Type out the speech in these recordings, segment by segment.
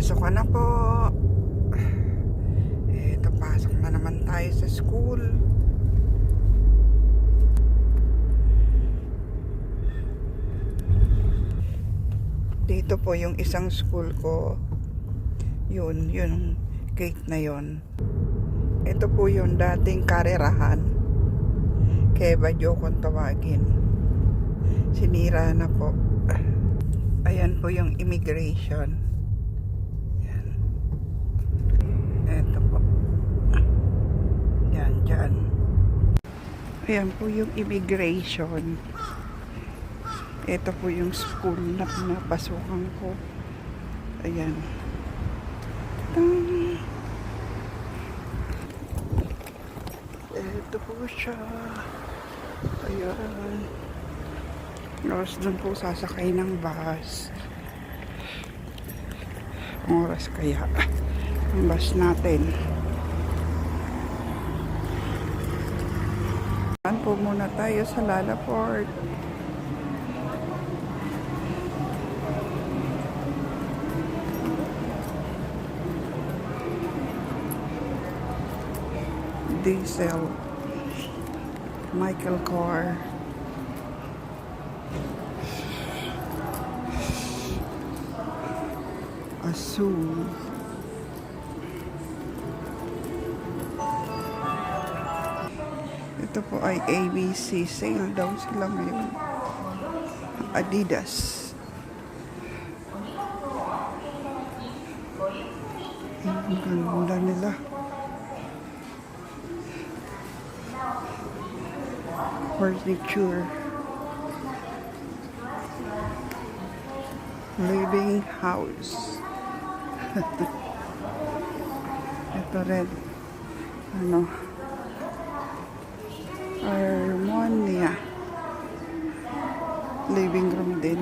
Pasok ka na po. Eto, pasok na naman tayo sa school. Dito po yung isang school ko. Yun gate na yun. Ito po yung dating karerahan. Kaya Badyo kung tawagin. Sinira na po. Ayan po yung immigration. Yan. Ito po. Yan, dyan. Ayan po yung immigration. Ito po yung school na pinapasukan ko. Ayan. Ito po siya. Ayan. Tapos dun po sasakay ng bus. Ang oras kaya ang bus natin. Saan po muna tayo sa Lalaport. Diesel, Michael Kors, Asul, ito po ay ABC, sale daw sila ngayon. Adidas, ang ganda nila. Furniture, living house. Ito rin, Harmonia, living room din.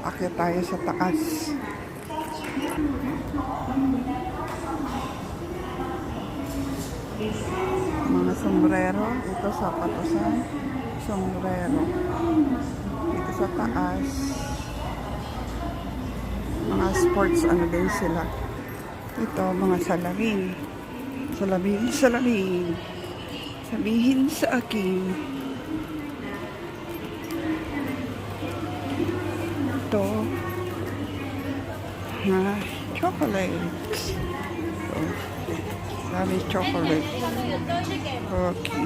Akyat tayo sa taas. Mga sombrero, ito sa patusan, sombrero. Dito sa taas, mga sports ano din sila. Ito mga salamin. Salamin. Sabihin sa akin. Ito chocolates. Dami chocolate. Okay.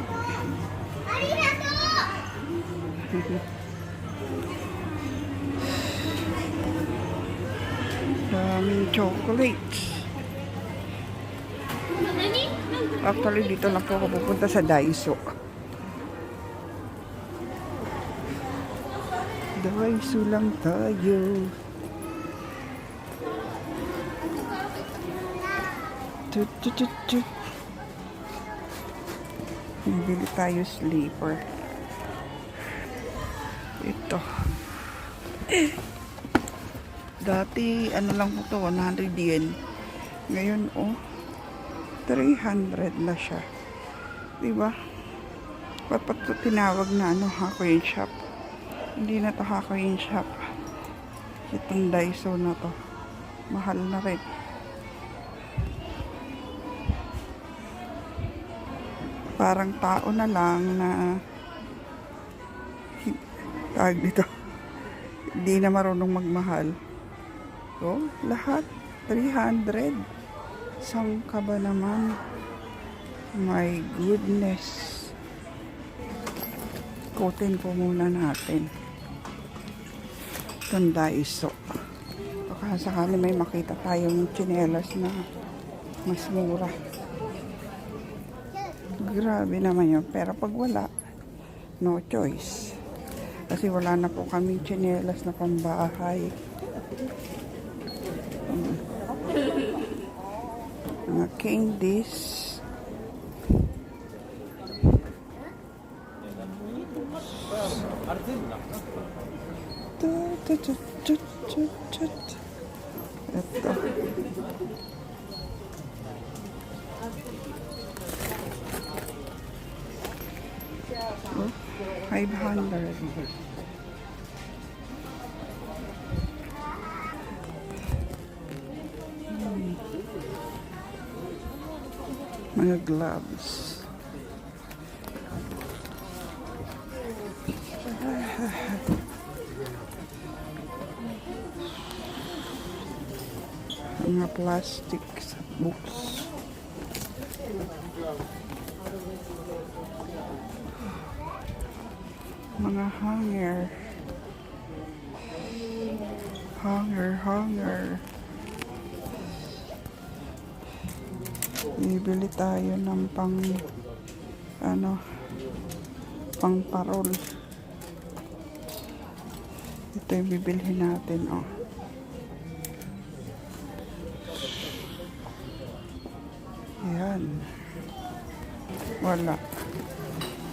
Daming chocolates. Actually, dito lang po ako pupunta sa Daiso. Daiso lang tayo. Bili tayo sleeper. Ito. Dati, ano lang po to, 100 yen. Ngayon, 300 na siya. Diba? Ba't ito tinawag na Hakuin shop? Hindi na to Hakuin shop. Itong Daiso na to. Mahal na rin. Parang tao na lang na tawag dito. Hindi na marunong magmahal. So, lahat 300. Saan ka ba naman? My goodness. Ikutin po muna natin. Itong Daiso. Baka sakali may makita tayong tsinelas na mas mura. Grabe naman yun. Pero pag wala, no choice. Kasi wala na po kaming tsinelas na pambahay. Mga candies. Ito. 500. Mga gloves. Mga plastics, books. Mga hanger. Hanger. Bibili tayo ng pang parol. Ito yung bibilhin natin, oh. Yan. Wala.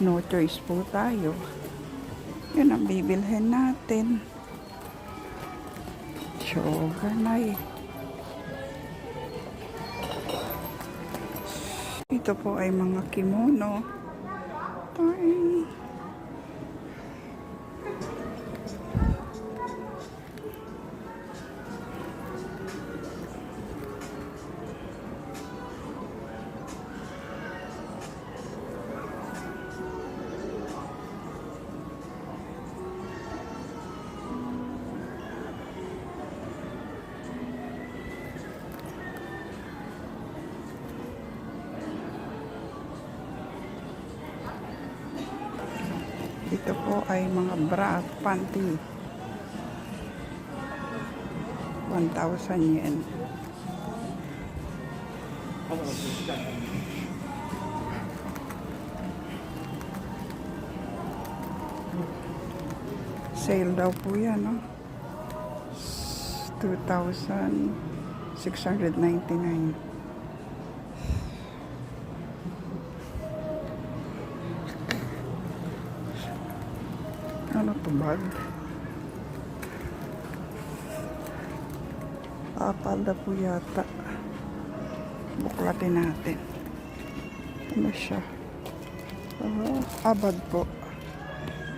No choice po tayo. Yan ang bibilhin natin. Shoganay. Ito po ay mga kimono. Ay. Ito po ay mga bra at panty. 1,000 yen. Sale daw po yan, no? 2,699. Ano to, bag? Palda po yata. Buklatin natin. Ano siya? Bag po.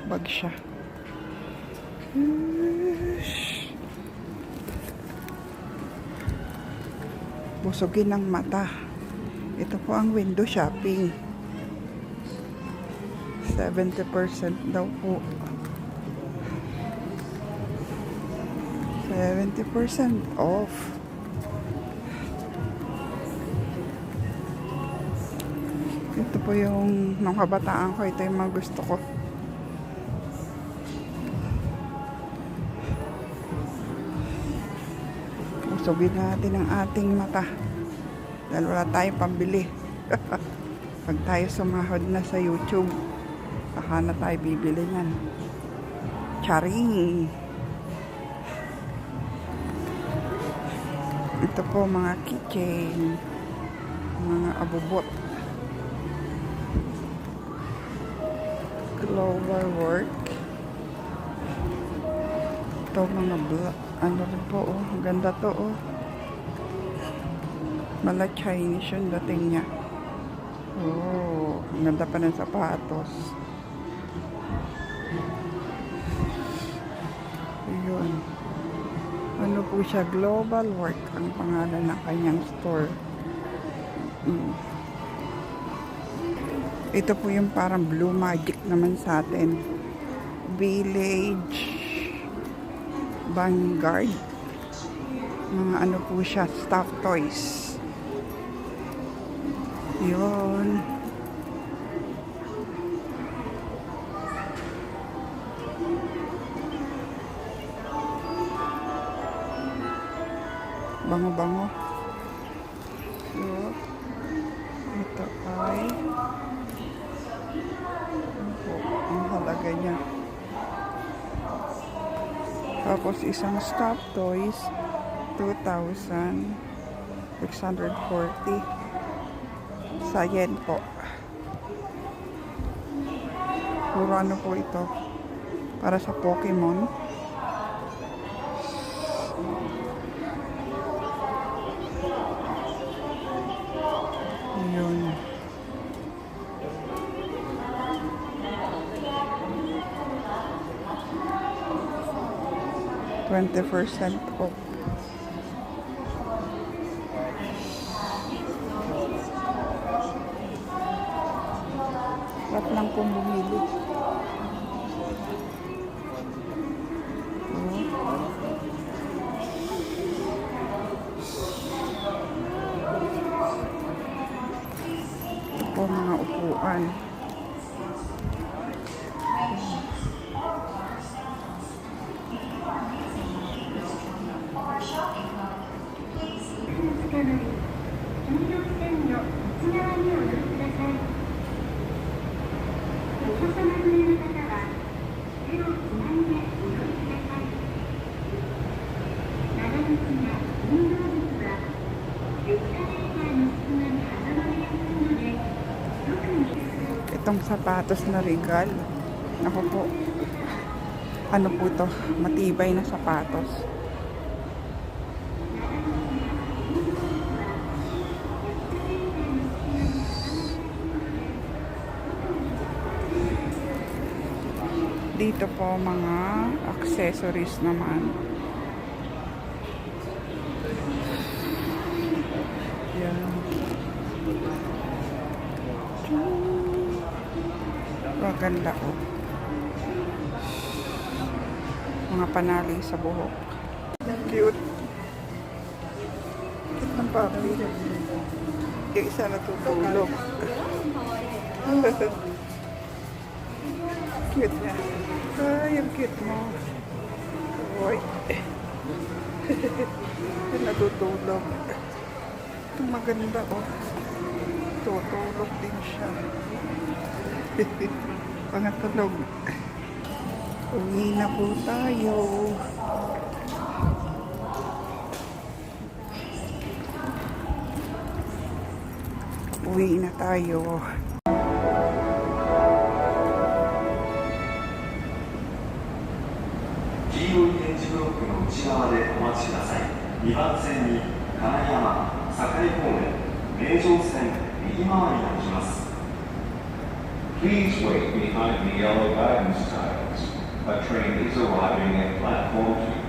Bag siya. Busugin ng mata. Ito po ang window shopping. 70% daw po. 70% off. Ito po yung mga kabataan ko. Ito yung mga gusto ko. Usugin natin ang ating mata. Dahil wala tayong pambili. Pag tayo sumahod na sa YouTube, saka na tayo bibili yan. Charing! Ito po mga keychain, mga abubot, global work. Ito mga ano rin po, oh, ang ganda to, oh. Mala Chinese yung dating niya. Oh, ang ganda pa ng sapatos. Ayun. Ano po siya, Global Work ang pangalan ng kanyang store. Ito po yung parang Blue Magic naman sa atin. Village Vanguard. Mga ano po siya, stuffed toys. Yun. Bango-bango. So, ito ay ang halaga niya. Tapos isang stuffed toys, 2,640 sa yen po. Puro ano po ito, para sa Pokemon. Yun. %20 off. pong bumili. Oh. Ito po mga upuan. Itong sapatos na Regal. Ako po. Ano po to? Matibay na sapatos. Dito po mga accessories naman. Yan. Maganda ko. Mga panali sa buhok. Cute. Cute ng papi. Yung isa natutulog. Cute niya. Ay, ang cute mo. Uy. Natutulog. Ito maganda oh. Tutulog din siya. Pangatulog. Uwi na po tayo. Uwi na tayo.ブロックの内側でお待ちください。2番線に金山、堺方面、名城線右回りが来ます。Please wait behind the yellow guidance tiles. A train is arriving at platform 2.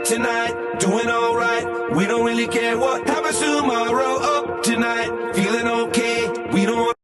Tonight, doing alright. We don't really care what happens tomorrow.